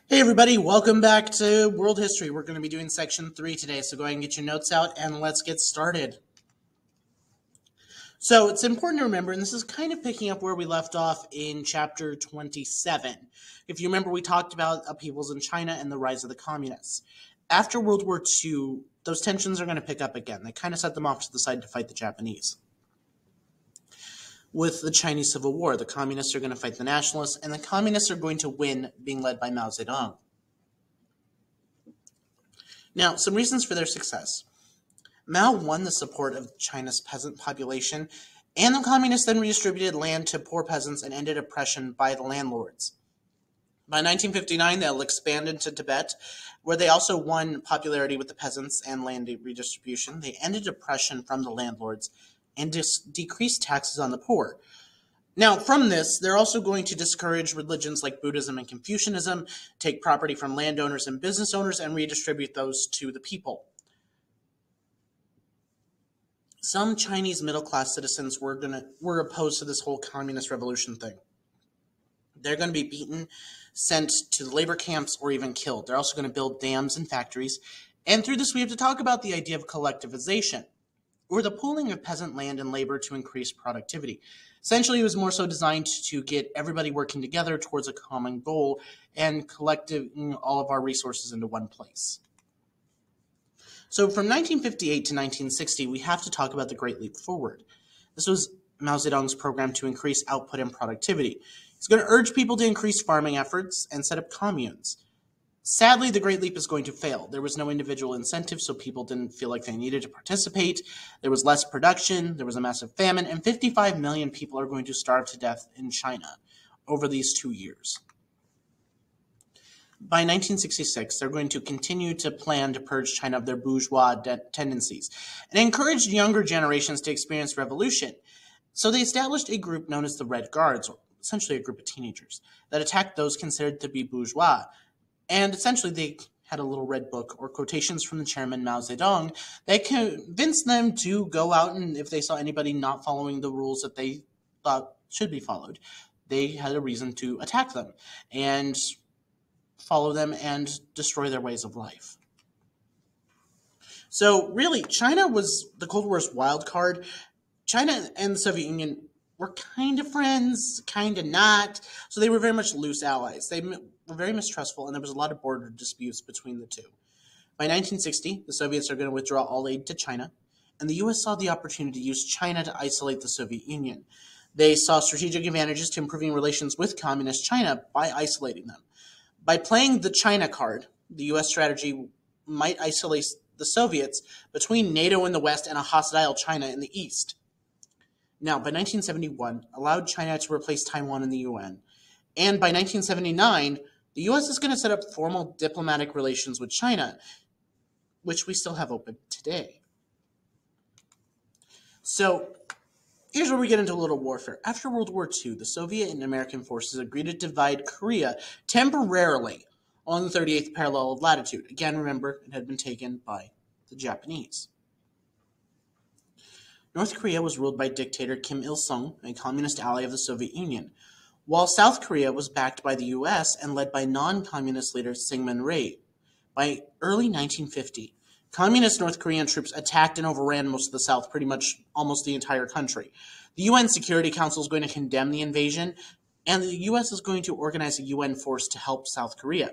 Hey everybody, welcome back to World History. We're going to be doing section 3 today, so go ahead and get your notes out and let's get started. So it's important to remember, and this is kind of picking up where we left off in chapter 27. If you remember, we talked about upheavals in China and the rise of the communists. After World War II, those tensions are going to pick up again. They kind of set them off to the side to fight the Japanese. With the Chinese Civil War, the communists are going to fight the nationalists, and the communists are going to win, being led by Mao Zedong. Now, some reasons for their success. Mao won the support of China's peasant population, and the communists then redistributed land to poor peasants and ended oppression by the landlords. By 1959, they'll expand into Tibet, where they also won popularity with the peasants and land redistribution. They ended oppression from the landlords and decreased taxes on the poor. Now, from this, they're also going to discourage religions like Buddhism and Confucianism, take property from landowners and business owners, and redistribute those to the people. Some Chinese middle-class citizens were opposed to this whole communist revolution thing. They're going to be beaten, sent to labor camps, or even killed. They're also going to build dams and factories. And through this, we have to talk about the idea of collectivization, or the pooling of peasant land and labor to increase productivity. Essentially, it was more so designed to get everybody working together towards a common goal and collecting all of our resources into one place. So from 1958 to 1960, we have to talk about the Great Leap Forward. This was Mao Zedong's program to increase output and productivity. He's going to urge people to increase farming efforts and set up communes. Sadly, the Great Leap is going to fail. There was no individual incentive, so people didn't feel like they needed to participate. There was less production, there was a massive famine, and 55 million people are going to starve to death in China over these 2 years. By 1966, they're going to continue to plan to purge China of their bourgeois tendencies and encourage younger generations to experience revolution. So they established a group known as the Red Guards, or essentially a group of teenagers, that attacked those considered to be bourgeois. And essentially, they had a little red book or quotations from the chairman Mao Zedong that convinced them to go out, and if they saw anybody not following the rules that they thought should be followed, they had a reason to attack them and follow them and destroy their ways of life. So really, China was the Cold War's wild card. China and the Soviet Union were kind of friends, kind of not. So they were very much loose allies. They were very mistrustful, and there was a lot of border disputes between the two. By 1960, the Soviets are going to withdraw all aid to China, and the U.S. saw the opportunity to use China to isolate the Soviet Union. They saw strategic advantages to improving relations with communist China by isolating them. By playing the China card, the U.S. strategy might isolate the Soviets between NATO in the West and a hostile China in the East. Now, by 1971, allowed China to replace Taiwan in the UN. And by 1979, the U.S. is going to set up formal diplomatic relations with China, which we still have open today. So here's where we get into a little warfare. After World War II, the Soviet and American forces agreed to divide Korea temporarily on the 38th parallel of latitude. Again, remember, it had been taken by the Japanese. North Korea was ruled by dictator Kim Il-sung, a communist ally of the Soviet Union, while South Korea was backed by the U.S. and led by non-communist leader Syngman Rhee. By early 1950, communist North Korean troops attacked and overran most of the South, pretty much almost the entire country. The UN Security Council is going to condemn the invasion, and the U.S. is going to organize a UN force to help South Korea.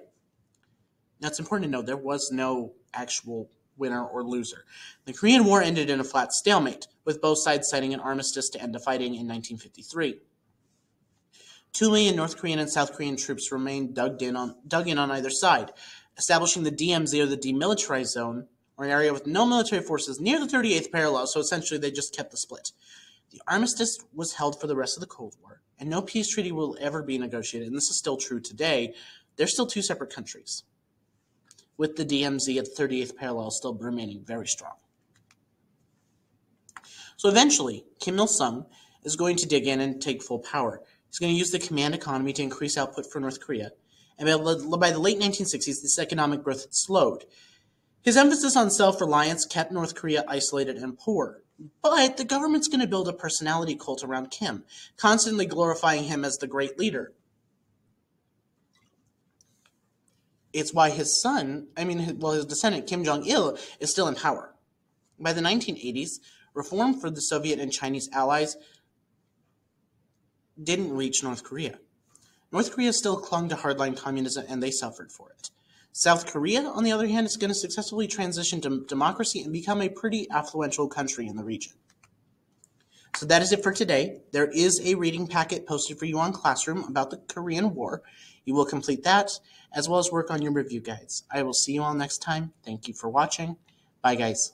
Now, it's important to note there was no actual winner or loser. The Korean War ended in a flat stalemate, with both sides signing an armistice to end the fighting in 1953. 2 million North Korean and South Korean troops remained dug in on either side, establishing the DMZ, or the Demilitarized Zone, or an area with no military forces near the 38th parallel, so essentially they just kept the split. The armistice was held for the rest of the Cold War, and no peace treaty will ever be negotiated, and this is still true today. They're still two separate countries, with the DMZ at the 38th parallel still remaining very strong. So eventually, Kim Il-sung is going to dig in and take full power. He's going to use the command economy to increase output for North Korea, and by the late 1960s, this economic growth had slowed. His emphasis on self-reliance kept North Korea isolated and poor, but the government's going to build a personality cult around Kim, constantly glorifying him as the great leader. It's why his son, his descendant Kim Jong-il is still in power. By the 1980s, reform for the Soviet and Chinese allies didn't reach North Korea. North Korea still clung to hardline communism, and they suffered for it. South Korea, on the other hand, is going to successfully transition to democracy and become a pretty affluential country in the region. So that is it for today. There is a reading packet posted for you on Classroom about the Korean War. You will complete that, as well as work on your review guides. I will see you all next time. Thank you for watching. Bye, guys.